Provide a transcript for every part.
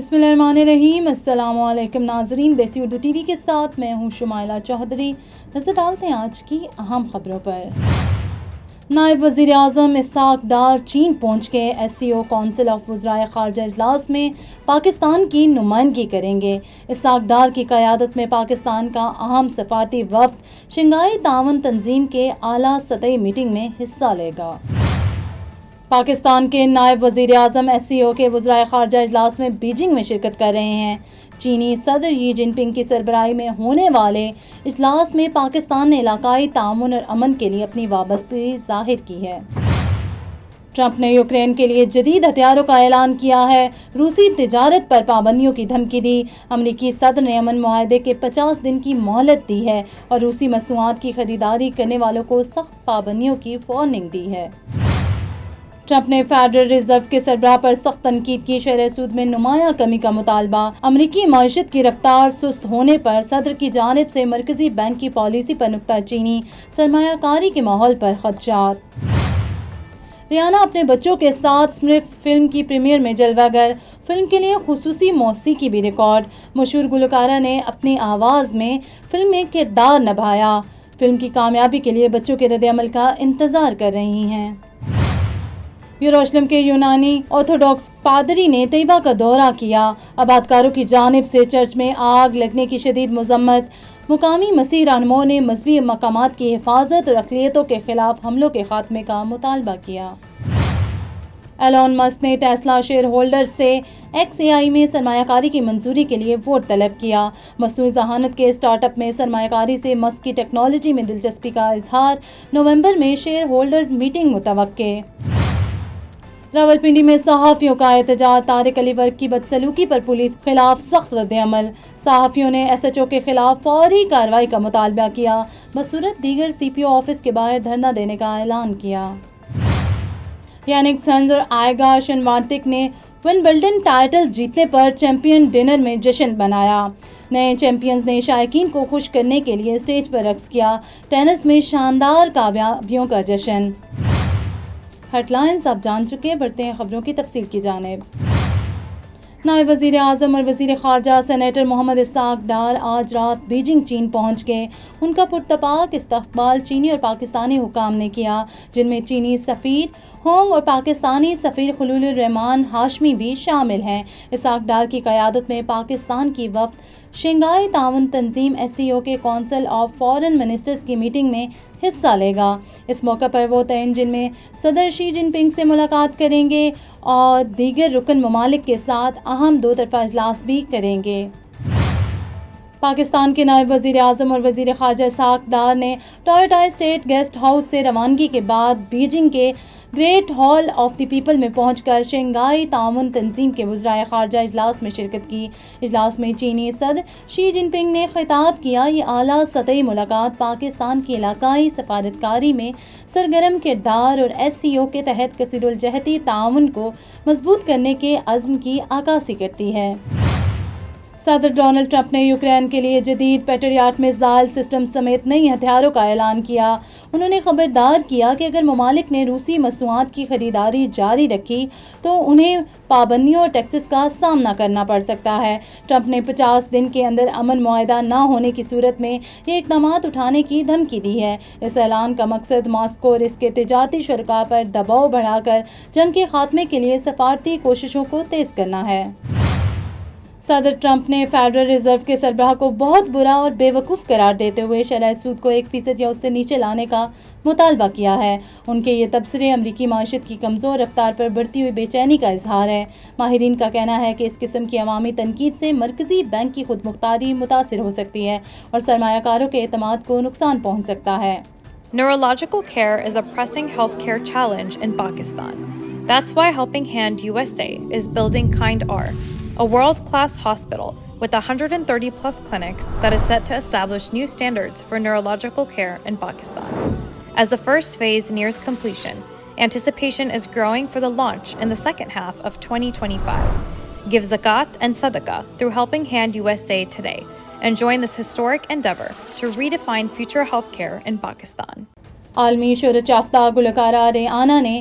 بسم اللہ الرحمن الرحیم۔ السلام علیکم ناظرین، دیسی اردو ٹی وی کے ساتھ میں ہوں شمائلہ چودھری۔ نظر ڈالتے ہیں آج کی اہم خبروں پر۔ نائب وزیر اعظم اسحاق ڈار چین پہنچ کے SCO کونسل آف وزرائے خارجہ اجلاس میں پاکستان کی نمائندگی کریں گے۔ اسحاق ڈار کی قیادت میں پاکستان کا اہم سفارتی وفد شنگھائی تعاون تنظیم کے اعلیٰ سطحی میٹنگ میں حصہ لے گا۔ پاکستان کے نائب وزیر اعظم SCO کے وزرائے خارجہ اجلاس میں بیجنگ میں شرکت کر رہے ہیں۔ چینی صدر شی جن پنگ کی سربراہی میں ہونے والے اجلاس میں پاکستان نے علاقائی تعاون اور امن کے لیے اپنی وابستگی ظاہر کی ہے۔ ٹرمپ نے یوکرین کے لیے جدید ہتھیاروں کا اعلان کیا ہے۔ روسی تجارت پر پابندیوں کی دھمکی دی۔ امریکی صدر نے امن معاہدے کے 50 دن کی مہلت دی ہے اور روسی مصنوعات کی خریداری کرنے والوں کو سخت پابندیوں کی وارننگ دی ہے۔ ٹرمپ نے فیڈرل ریزرو کے سربراہ پر سخت تنقید کی۔ شرح سود میں نمایاں کمی کا مطالبہ۔ امریکی معیشت کی رفتار سست ہونے پر صدر کی جانب سے مرکزی بینک کی پالیسی پر نکتہ چینی۔ سرمایہ کاری کے ماحول پر خدشات۔ ریانہ اپنے بچوں کے ساتھ اسمرفس فلم کی پریمیئر میں جلوہ گر۔ فلم کے لیے خصوصی موسیقی بھی ریکارڈ۔ مشہور گلوکارہ نے اپنی آواز میں فلم میں کردار نبھایا۔ فلم کی کامیابی کے لیے بچوں کے رد عمل کا انتظار کر رہی ہیں۔ یروشلم کے یونانی آرتھوڈاکس پادری نے طیبہ کا دورہ کیا۔ آبادکاروں کی جانب سے چرچ میں آگ لگنے کی شدید مذمت۔ مقامی مسیح رہنماؤں نے مذہبی مقامات کی حفاظت اور اقلیتوں کے خلاف حملوں کے خاتمے کا مطالبہ کیا۔ ایلون مسک نے ٹیسلا شیئر ہولڈرز سے XAI میں سرمایہ کاری کی منظوری کے لیے ووٹ طلب کیا۔ مصنوعی ذہانت کے اسٹارٹ اپ میں سرمایہ کاری سے مسک کی ٹیکنالوجی میں دلچسپی کا اظہار۔ نومبر میں شیئر ہولڈرز میٹنگ متوقع۔ راولپنڈی میں صحافیوں کا احتجاج۔ طارق علی ورک کی بدسلوکی پر پولیس خلاف سخت رد عمل۔ صحافیوں نے SHO کے خلاف فوری کارروائی کا مطالبہ کیا۔ بصورت دیگر CPO آفس کے باہر دھرنا دینے کا اعلان کیا۔ یانک سنز اور آئیگا شنواتیک نے ونبلڈن ٹائٹل جیتنے پر چیمپئن ڈنر میں جشن منایا۔ نئے چیمپئنز نے شائقین کو خوش کرنے کے لیے اسٹیج پر رقص کیا۔ ٹینس میں شاندار کامیابیوں کا جشن۔ ہیڈ لائنز آپ جان چکے، بڑھتے ہیں خبروں کی تفصیل کی جانب۔ نائب وزیر اعظم اور وزیر خارجہ سینیٹر محمد اسحاق ڈار آج رات بیجنگ چین پہنچ گئے۔ ان کا پرتپاک استقبال چینی اور پاکستانی حکام نے کیا، جن میں چینی سفیر ہونگ اور پاکستانی سفیر خلیل الرحمن ہاشمی بھی شامل ہیں۔ اسحاق ڈار کی قیادت میں پاکستان کی وفد شنگھائی تعاون تنظیم SCO کے کونسل آف فارن منسٹرز کی میٹنگ میں حصہ لے گا۔ اس موقع پر وہ تین جن میں صدر شی جن پنگ سے ملاقات کریں گے اور دیگر رکن ممالک کے ساتھ اہم دو طرفہ اجلاس بھی کریں گے۔ پاکستان کے نائب وزیر اعظم اور وزیر خارجہ اسحاق ڈار نے ٹویوٹا اسٹیٹ گیسٹ ہاؤس سے روانگی کے بعد بیجنگ کے great hall of the people میں پہنچ کر شنگھائی تعاون تنظیم کے وزرائے خارجہ اجلاس میں شرکت کی۔ اجلاس میں چینی صدر شی جن پنگ نے خطاب کیا۔ یہ اعلیٰ سطحی ملاقات پاکستان کی علاقائی سفارتکاری میں سرگرم کردار اور SCO کے تحت کثیر الجہتی تعاون کو مضبوط کرنے کے عزم کی عکاسی کرتی ہے۔ صدر ڈونلڈ ٹرمپ نے یوکرین کے لیے جدید پیٹریاٹ میزائل سسٹم سمیت نئی ہتھیاروں کا اعلان کیا۔ انہوں نے خبردار کیا کہ اگر ممالک نے روسی مصنوعات کی خریداری جاری رکھی تو انہیں پابندیوں اور ٹیکسز کا سامنا کرنا پڑ سکتا ہے۔ ٹرمپ نے 50 دن کے اندر امن معاہدہ نہ ہونے کی صورت میں یہ اقدامات اٹھانے کی دھمکی دی ہے۔ اس اعلان کا مقصد ماسکو اور اس کے تجارتی شرکاء پر دباؤ بڑھا کر جنگ کے خاتمے کے لیے سفارتی کوششوں کو تیز کرنا ہے۔ صدر ٹرمپ نے فیڈرل ریزرو کے سربراہ کو بہت برا اور بے وقوف قرار دیتے ہوئے شرح سود کو 1% یا اس سے نیچے لانے کا مطالبہ کیا ہے۔ ان کے یہ تبصرے امریکی معیشت کی کمزور رفتار پر بڑھتی ہوئی بے چینی کا اظہار ہے۔ ماہرین کا کہنا ہے کہ اس قسم کی عوامی تنقید سے مرکزی بینک کی خود مختاری متاثر ہو سکتی ہے اور سرمایہ کاروں کے اعتماد کو نقصان پہنچ سکتا ہے۔ Neurological care is a pressing healthcare challenge in Pakistan. That's why Helping Hand USA is building Kind R, a world-class hospital with 130-plus clinics that is set to establish new standards for neurological care in Pakistan. As the first phase nears completion, anticipation is growing for the launch in the second half of 2025. Give zakat and sadaqah through Helping Hand USA today and join this historic endeavor to redefine future healthcare in Pakistan. عالمی شہرت یافتہ گلوکارہ ریانا نے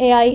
AI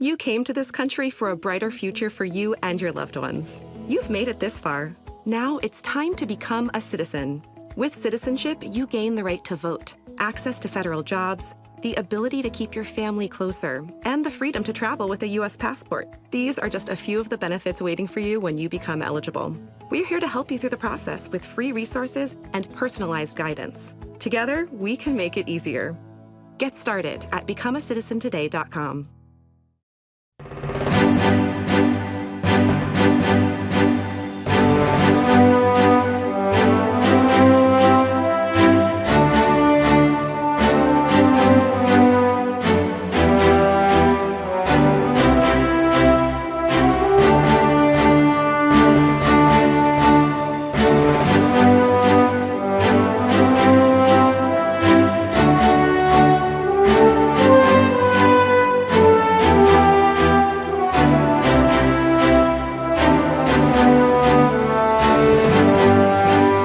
You came to this country for a brighter future for you and your loved ones. You've made it this far. Now it's time to become a citizen. With citizenship, you gain the right to vote, access to federal jobs, the ability to keep your family closer, and the freedom to travel with a U.S. passport. These are just a few of the benefits waiting for you when you become eligible. We're here to help you through the process with free resources and personalized guidance. Together, we can make it easier. Get started at becomeacitizentoday.com.